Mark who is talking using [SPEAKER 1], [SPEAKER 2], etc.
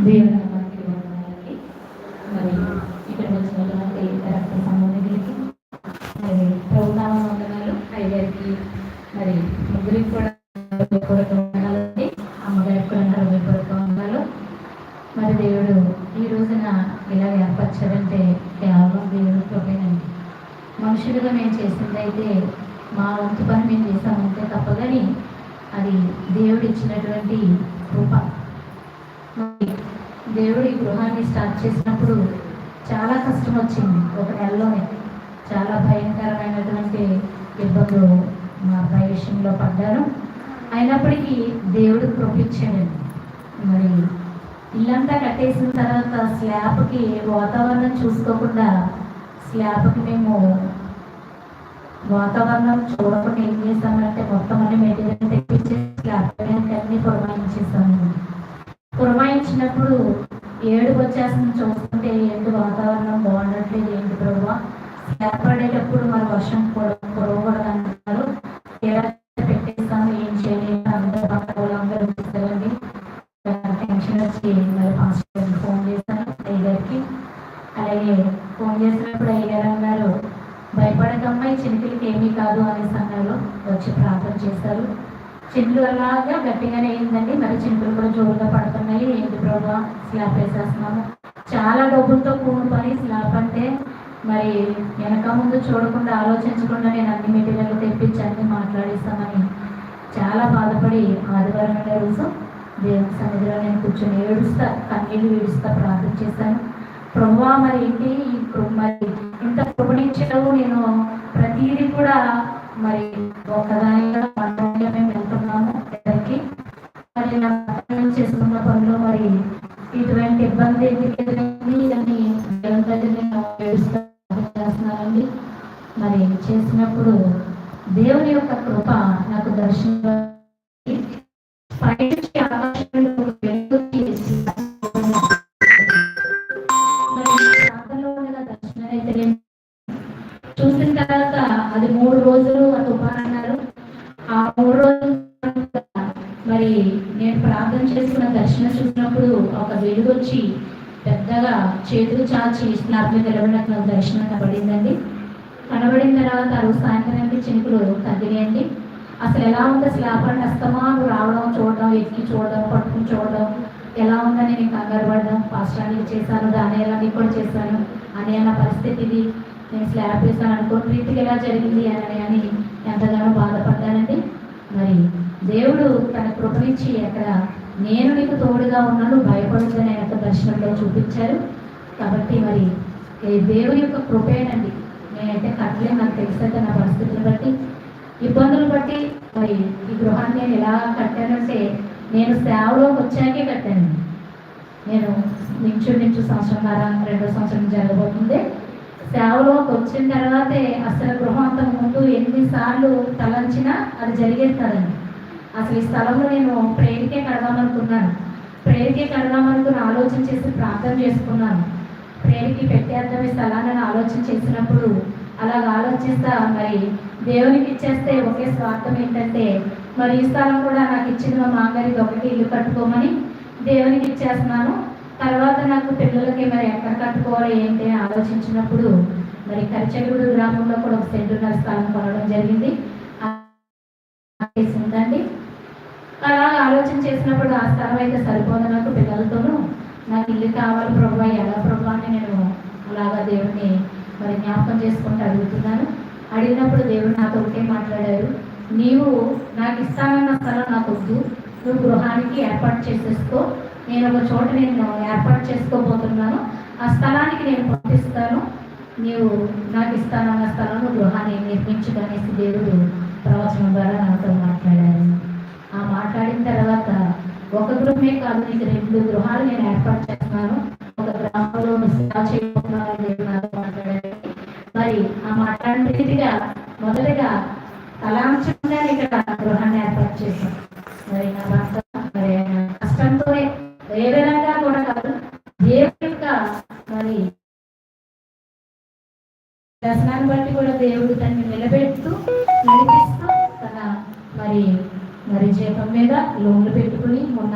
[SPEAKER 1] దేవుని నామానికి వందనాలండి. మరి ఇక్కడికి వచ్చినటువంటి రక్త సంబంధికులకి మరి ప్రభునామ వందనాలు. అయ్యగారికి మరి ముగ్గురికి కూడా హృదయపూర్వక వందనాలండి. అమ్మగారికి కూడా హృదయపూర్వక వందనాలు. మరి దేవుడు ఈ రోజున ఇలా ఏర్పరచారంటే కేవలం దేవుడు కృపేనండి. మనుషులుగా మేము చేసిందైతే మా వంతు పని మేము చేసామంటే తప్ప కానీ అది దేవుడు ఇచ్చినటువంటి కృప. దేవుడు ఈ గృహాన్ని స్టార్ట్ చేసినప్పుడు చాలా కష్టం వచ్చింది. ఒక నెలలోనే చాలా భయంకరమైనటువంటి ఇబ్బందులు మా అబ్బాయి విషయంలో పడ్డాను. అయినప్పటికీ దేవుడు కృపించాడండి. మరి ఇల్లంతా కట్టేసిన తర్వాత స్లాబ్కి వాతావరణం చూసుకోకుండా స్లాబ్కి మేము వాతావరణం చూడకుండా ఏం చేస్తామంటే మొత్తం అన్ని మెటీరియల్ తెప్పించి స్లాబ్ అన్ని పురమాయించేసాము. పురమాయించినప్పుడు ఏడుపు వచ్చేస్తుంది. చూస్తుంటే ఏంటి వాతావరణం బాగుండట్లేదు, ఏంటి ప్రభావ స్లాబ్ పడేటప్పుడు మరి వర్షం కురవకూడదు అంటున్నారు. పెట్టేస్తాము, ఏం చేయలేదు. అందరూ పక్క వాళ్ళందరూ వచ్చేసారండి. టెన్షన్ వచ్చి మరి పాస్టర్ ఫోన్ చేశాను అయ్యగారికి. అలాగే ఫోన్ చేసినప్పుడు అయ్యగారు అన్నారు, భయపడకమ్మా, ఈ చినుకులకి ఏమీ కాదు అనేసి అన్నారు. వచ్చి ప్రార్థన చేశారు. చినుకులు అలాగా గట్టిగానే అయిందండి. మరి చినుకులు కూడా జోరుగా పడుతున్నాయి. ఏంటి ప్రభావ స్లాబ్ వేసేస్తున్నాము. చాలా డబ్బులతో కూడిన పని. స్లాబ్ అంటే మరి వెనక ముందు చూడకుండా ఆలోచించకుండా నేను అన్ని మెటీరియల్ తెప్పించి అన్ని మాట్లాడిస్తామని చాలా బాధపడి ఆదివారం రోజు దేవుని సన్నిధిలో నేను కూర్చొని ఏడుస్తా, కన్నీళ్ళు ఏడుస్తా ప్రార్థన చేశాను. ప్రభువా మరి ఏంటి మరి ఇంత కృపణించడం, నేను ప్రతిదీ కూడా మరి ఒకదానిగా మేము వెళ్తున్నాము ఇద్దరికి. మరి నా చేసుకున్న పనులు మరి ఇటువంటి ఇబ్బంది ఎదురైంది అని దేవుని దగ్గర నేను చేస్తున్నానండి. మరి చేసినప్పుడు దేవుని యొక్క కృప నాకు దర్శనం చూసిన తర్వాత అది 3 రోజులు తుఫాన్ అన్నారు. ఆ 3 రోజులు మరి నేను ప్రార్థన చేసుకున్న దర్శనం చూసినప్పుడు ఒక వెలుగు వచ్చి పెద్దగా చేతులు చాచి స్లాబ్ మీద నిలబడినట్లు నాకు దర్శనం కనబడిందండి. కనబడిన తర్వాత ఆ రోజు సాయంత్రానికి చినుకులు తగ్గినాయండి. అసలు ఎలా ఉందో స్లాబ్ అంటే అస్తమాను రావడం, చూడడం, ఎక్కి చూడడం, పట్టుకుని చూడడం, ఎలా ఉందని నేను కంగారు పడ్డాం. పాస్టానికి చేశాను, దాని కూడా చేశాను. అని అన్న పరిస్థితి ఇది. నేను స్లాబ్ వేసాను అనుకోని రీతికి ఎలా జరిగింది అని ఎంతగానో బాధపడ్డానండి. మరి దేవుడు తన కృపనిచ్చి అక్కడ నేను నీకు తోడుగా ఉన్నాను, భయపడుతుందని ఆయన దర్శనంలో చూపించారు. కాబట్టి మరి దేవుని యొక్క కృపేనండి. నేనైతే కట్టలేదు, నాకు తెలిసైతే నా పరిస్థితులు బట్టి ఇబ్బందులు బట్టి మరి ఈ గృహాన్ని నేను ఎలా కట్టానంటే నేను సేవలోకి వచ్చాకే కట్టాను. నేను నించు సంవత్సరంన్నర 2వ సంవత్సరం జరగబోతుంది. సేవలోకి వచ్చిన తర్వాతే అసలు గృహం అంతకు ముందు ఎన్నిసార్లు తలంచినా అది జరిగేది కదండి. అసలు ఈ స్థలంలో నేను ప్రేయర్కే కడదామనుకున్నాను. ప్రేయర్కే కడదామనుకుని ఆలోచన చేసి ప్రార్థన చేసుకున్నాను. ప్రేయర్కి పెట్టేద్దాం ఈ స్థలాన్ని ఆలోచన చేసినప్పుడు అలాగ ఆలోచిస్తా మరి దేవునికి ఇచ్చేస్తే ఒకే స్వార్థం ఏంటంటే మరి ఈ స్థలం కూడా నాకు ఇచ్చిన మా మామగారికి ఒకటి ఇల్లు కట్టుకోమని దేవునికి ఇచ్చేస్తున్నాను. తర్వాత నాకు పిల్లలకి మరి ఎక్కడ కట్టుకోవాలి ఏంటి ఆలోచించినప్పుడు మరి కరిచెగూడు గ్రామంలో కూడా ఒక సెంటున్నర స్థలం కొనడం జరిగింది ఉందండి. అలా ఆలోచన చేసినప్పుడు ఆ స్థలం అయితే సరిపోదు నాకు, పిల్లలతోనూ నాకు ఇల్లు కావాలి ప్రభు, ఎలా ప్రభు అని నేను అలాగా దేవుడిని మరి జ్ఞాపకం చేసుకుంటూ అడుగుతున్నాను. అడిగినప్పుడు దేవుడు నాతో ఒకటే మాట్లాడారు, నీవు నాకు ఇస్తానన్న స్థలం నాకు వద్దు, నువ్వు గృహానికి ఏర్పాటు చేసేసుకో. నేను ఒక చోట నేను ఏర్పాటు చేసుకోబోతున్నాను, ఆ స్థలానికి నేను పంపిస్తాను, నీవు నాకు ఇస్తానన్న స్థలంలో గృహాన్ని నిర్మించుకనేసి దేవుడు ప్రవచనం ద్వారా నాతో మాట్లాడారు. ఆ మాట్లాడిన తర్వాత ఒక గృహమే కాదు, నీకు 2 గృహాలు నేను ఏర్పాటు చేస్తున్నాను, ఒక గ్రామంలో సేవ చేయబోతున్నాను దేవుడు నాతో మాట్లాడారు. మరి ఆ మాట్లాడిన రీతిగా మొదటిగా తలాంచకుండా ఇక్కడ గృహాన్ని ఏర్పాటు చేశాను. మరి నా భర్త మరి కష్టంతోనే ఏ విధంగా కూడా కాదు, దేవుడి యొక్క మరి దర్శనాన్ని బట్టి కూడా దేవుడు తనని నిలబెడుతూ నడిపిస్తూ తన మరి జీతం మీద లోన్లు పెట్టుకుని మొన్న